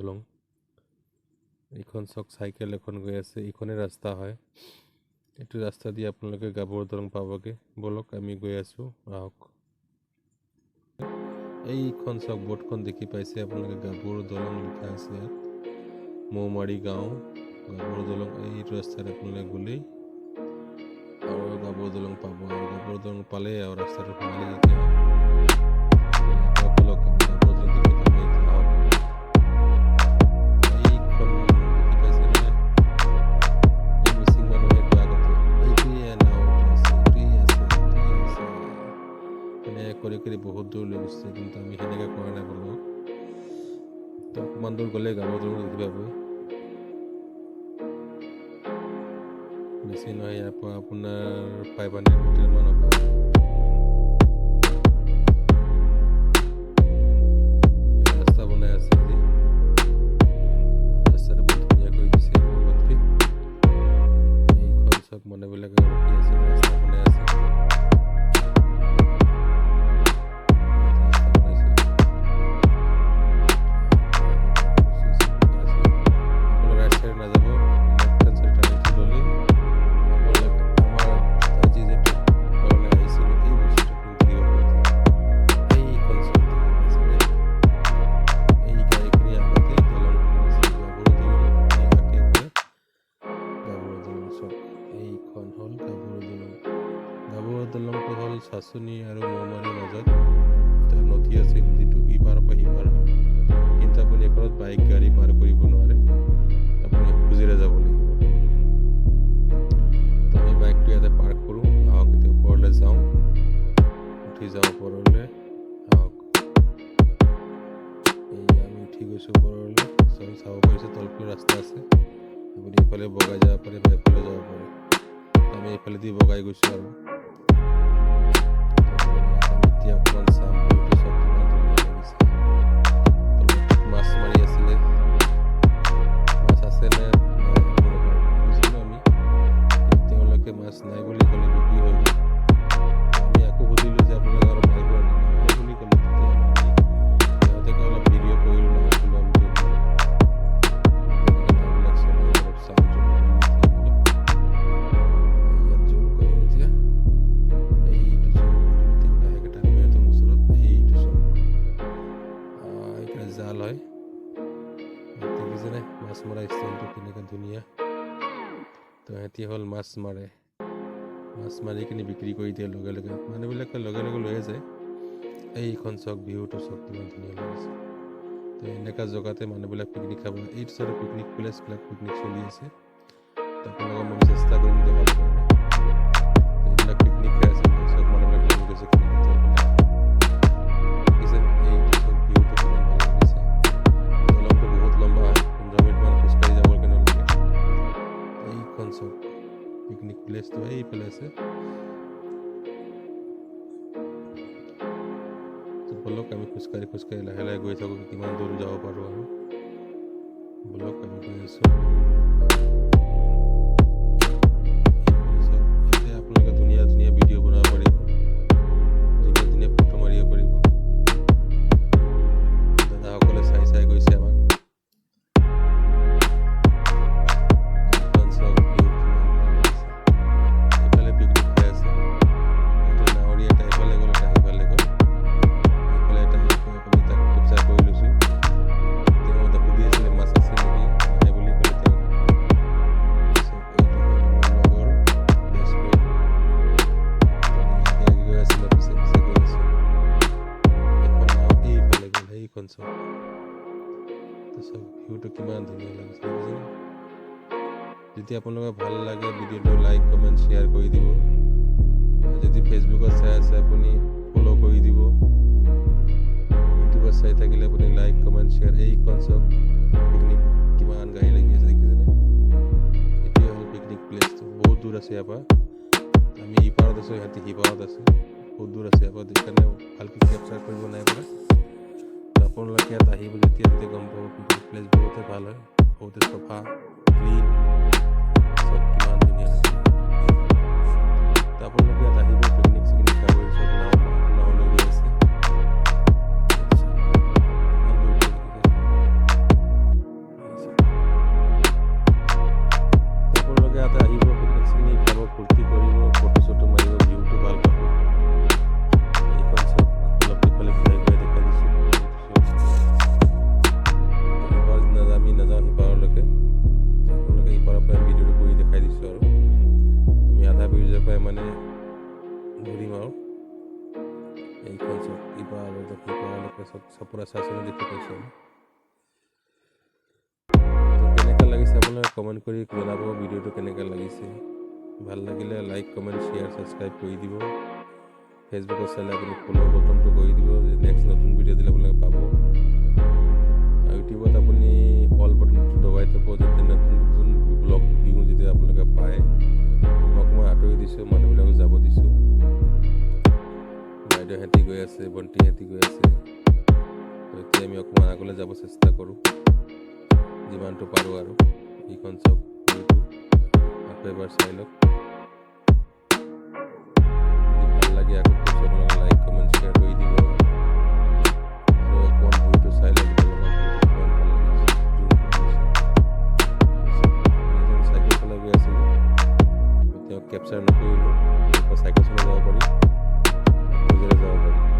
দলং। এইখন চক চাইকেল এখন গৈ আছে, এইখনে ৰাস্তা হয়। এইটো ৰাস্তা দি আপোনালোকে গাভৰু দলং পাবগে। বলক আমি গৈ আছো, আহক। এইখন চক বোৰ্ডখন দেখি পাইছে আপোনালোকে, গাভৰু দলং লিখা আছে ইয়াত। মৌমাৰী গাঁও গাভৰু দলং। এইটো ৰাস্তাত আপোনালোকে গ'লেই আৰু গাভৰু দলং পাব। আৰু গাভৰু দলং পালে আৰু ৰাস্তাটো সোমালে যেতিয়া বলক আমি গাভৰু দলং দেখি পাম। এইখন দেখি পাইছে নে? এই মিচিং মানুহে কোৱা আগতে এইটোৱে নাওটো আছে, এইটোৱে আছে, এইটোৱে আছে মানে কৰি কৰি বহুত দূৰ লৈ গৈছে, কিন্তু আমি সেনেকৈ কৰা নাই বলক। তো অকণমান দূৰ গ'লে গাভৰু দলং দেখি পাবই। বেছি নহয়, ইয়াৰ পৰা আপোনাৰ 500 মিটাৰ মান হ'ব। ৰাস্তা বনাই আছে আজি, ৰাস্তাটো বহুত ধুনীয়া কৰি দিছে আগতকৈ। এইখন চব মানুহবিলাকে ৰখি আছে, ৰাস্তা বনাই আছে। আপোনাৰ ৰাইট চাইড নাযাব, লেফ্ট হেণ্ড চাইড টানি ল'লে দলংটো হ'ল চাচনি আৰু মৌমাৰীৰ মাজত এটা নদী আছে। নদীটো ইপাৰৰ পৰা সিপাৰ, কিন্তু আপুনি এপাৰত বাইক গাড়ী পাৰ কৰিব নোৱাৰে, আপুনি খোজেৰে যাব লাগিব। তো আমি বাইকটো ইয়াতে পাৰ্ক কৰোঁ, আহক এতিয়া ওপৰলৈ যাওঁ, উঠি যাওঁ ওপৰলৈ, আহক। এই আমি উঠি গৈছোঁ ওপৰলৈ, চাব পাৰিছোঁ তলফালে ৰাস্তা আছে, আপুনি এইফালে বগাই যাব পাৰে বা এইফালে যাব পাৰে। আমি এইফালেদি বগাই গৈছোঁ আৰু এতিয়া অকণমান চাম ভিউটো চব কিমান ধুনীয়া লাগিছে। তলত মাছ মাৰি আছিলে, মাছ আছে নে নাই বুজিলোঁ আমি, কিন্তু তেওঁলোকে মাছ নাই বুলি ক'লে, বিক্ৰী হৈ গ'ল। আমি আকৌ সুধিলোঁ যে আপোনালোকে আৰু মাৰিব নাই বুলি ক'লে। তেতিয়া আমি সিহঁতকে অলপ ভিডিঅ' কৰিলোঁ, নাছিলোঁ আমি তেনেকৈ নাওবিলাক চলাই অলপ চাউণ্ড জুম কৰি ইয়াত জুম কৰিম এতিয়া। এইটো জুম জাল হয়, দেখিছেনে মাছ মৰা ষ্টাইলটো কেনেকৈ ধুনীয়া। তো সিহঁতি হ'ল মাছ মাৰে, মাছ মাৰি কিনি বিক্ৰী কৰি দিয়ে লগে লগে, মানুহবিলাকে লগে লগে লৈয়ে যায়। এইখন চক ভিউটো চক কিমান ধুনীয়া লাগিছে। তো এনেকুৱা জেগাতে মানুহবিলাক পিকনিক খাব। এইটো চাইডে পিকনিক প্লেচবিলাক পিকনিক চলি আছে, তো আপোনালোকক মই চেষ্টা কৰিম দেখাবৰ কাৰণে। এইবিলাক পিকনিক খাই আছে, চব মানুহবিলাক লৈ গৈছে কেনেকৈ তলবিলাক দেখিছে। এইটো চব ভিউটো কিমান ভাল লাগিছে। দলংটো বহুত লম্বা হয়, 15 মিনিটমান খোজকাঢ়ি যাবৰ কাৰণে লাগে। এইখন চব পিকনিক প্লেচটো এইফালে আছে। বলক আমি খোজকাঢ়ি খোজকাঢ়ি লাহে লাহে গৈ থাকোঁ, কিমান দূৰ যাব পাৰোঁ আৰু। বলক আমি গৈ আছোঁ। এতিয়া আপোনালোকে ধুনীয়া ধুনীয়া ভিডিঅ' বনাব পাৰিব, ধুনীয়া ধুনীয়া ফটো মাৰিব পাৰিব। দাদাসকলে চাই চাই গৈছে আমাক। এইখন চব ভিউ কিমান ভাল লাগিছে। এইফালে পিকনিক খাই আছে, এইটো নাৱৰী এটা এইফালে গ'ল, এটা সেইফালে গ'ল। এইফালে এটা আমি তাক কেপচাৰ কৰি লৈছোঁ। তেওঁ এটা সুধি আছিলে মাছ আছে নেকি, নাই বুলি ক'লে তেওঁ। এইটো লগৰ বেষ্ট ফ্ৰেণ্ড, আগে গৈ আছিলে, পিছে পিছে গৈ আছোঁ। এখন নাও এইফালে গ'ল, সেইখন চব চব ভিউটো কিমান ধুনীয়া লাগিছে দেখিছেনে। যদি আপোনালোকৰ ভাল লাগে ভিডিঅ'টো লাইক কমেণ্ট শ্বেয়াৰ কৰি দিব। যদি ফেচবুকত চাই আছে আপুনি ফ'ল' কৰি দিব। ইউটিউবত চাই থাকিলে আপুনি লাইক কমেণ্ট শ্বেয়াৰ। এইখন চব পিকনিক কিমান গাড়ী লাগি আছে দেখিছেনে। এতিয়া হ'ল পিকনিক প্লেচটো, বহুত দূৰ আছে ইয়াৰ পৰা। আমি ইপাৰত আছোঁ, সিহঁতি সিপাৰত আছে, বহুত দূৰ আছে ইয়াৰ পৰা, সেইকাৰণে ভালকৈ কেপচাৰ কৰিব নাই পৰা। আপোনালোকে ইয়াত আহিব যেতিয়া তেতিয়া গম পাব পিকনিক প্লেচ বহুতে ভাল হয়, বহুতে চফা ক্লিন, চব কিমান ধুনীয়া লাগে। আপোনালোকে ইয়াত আহিব, পিকনিক চিকনিক খাব, চব নাওলৈ গৈ আছে। ইমান দূৰ ঘূৰিম আৰু এইখন চব ইপাৰ আৰু সিপাৰলৈকে চপৰা চাচনি দেখি পাইছোঁ। কেনেকুৱা লাগিছে আপোনালোকে কমেণ্ট কৰি জনাব ভিডিঅ'টো কেনেকুৱা লাগিছে। ভাল লাগিলে লাইক কমেণ্ট শ্বেয়াৰ ছাবস্ক্ৰাইব কৰি দিব। ফেচবুকত চালে আপুনি ফ'ল' বটনটো কৰি দিব, নেক্সট নতুন ভিডিঅ' দিলে আপোনালোকে পাব। আৰু ইউটিউবত আপুনি অল বটনটো দবাই থ'ব, যাতে নতুন নতুন ব্লগ দিওঁ যেতিয়া আপোনালোকে পায়। মই অকণমান আঁতৰি দিছোঁ, মানুহবিলাকো যাব দিছোঁ। বাইদেউহঁতি গৈ আছে, ভণ্টিহঁতি গৈ আছে। তো এতিয়া আমি অকণমান আগলৈ যাব চেষ্টা কৰোঁ যিমানটো পাৰোঁ। আৰু এইখন চব ভিউটো আকৌ এবাৰ চাই লওক। ভাল লাগে আকৌ কৈছোঁ আপোনালোকে লাইক কমেণ্ট শ্বেয়াৰ কৰি দিব। আৰু অকণমান ভিউটো চাই লওক, কিমান ভাল লাগিছে। চাইকেল চলাই গৈ আছিলোঁ, তেওঁক কেপচাৰ নকৰিলোঁ। চাইকেল চলাই যাব পাৰি, খোজেৰে যাব পাৰি।